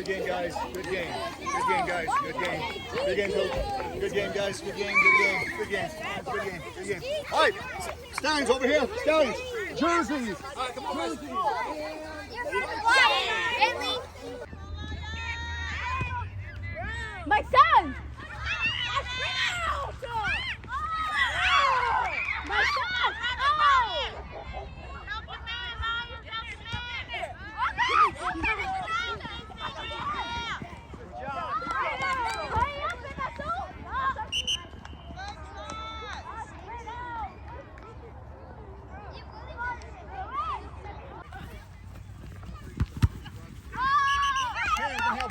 Good game, guys. Good game. Good game, guys. Good game. Good game, coach. Good game, guys. Good game. Good game. Good game. Good game. Good game. All right, Steins over here. Steins. Jerseys. All right, come on, jerseys. My son! My son!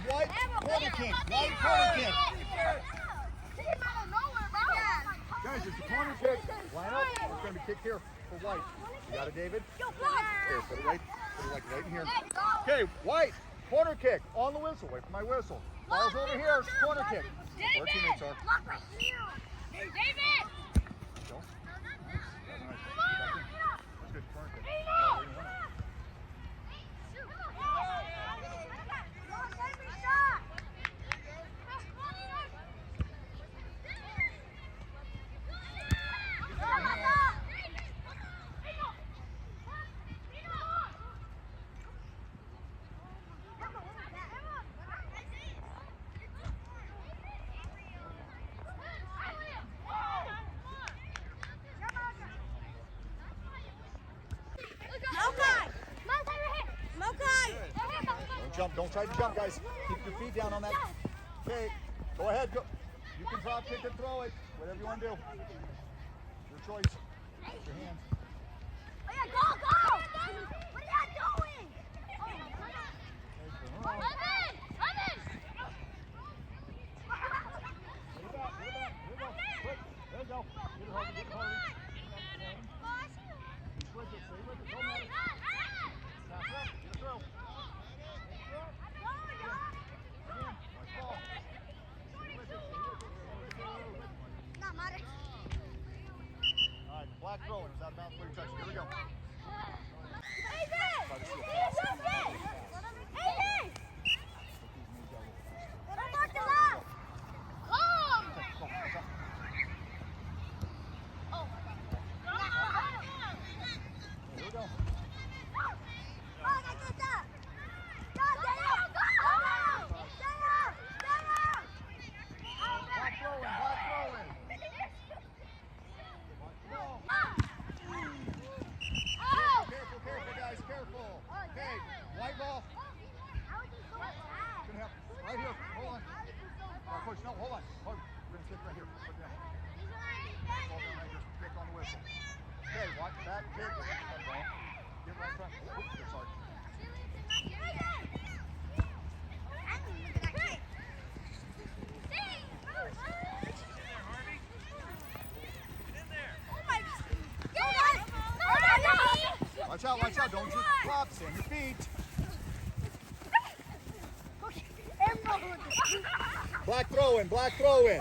White corner kick. White corner kick. Guys, it's a corner kick. Line up. It's going to be kicked here for White. You got it, David? Here, put it right in here. Okay, White. Corner kick. On the whistle. Wait for my whistle. Ball's over here. It's corner kick. Our teammates are. David! Go. That's good. Corner kick. Don't jump. Don't try to jump, guys. Keep your feet down on that. Okay. Go ahead. Go. You can drop kick and throw it. Whatever you want to do. Your choice. Use your hands. Oh yeah, go! What are you doing? There you go. Black throwing. It was out of bounds. Here we go. Right here. Hold on. Coach, no, hold on. We're going to kick right here. Put down. Hold on right here. Kick on the whistle. Okay, watch that kick. Get right in front. Oops, sorry. Watch out. Don't just flop. Stand your feet. Black throw in.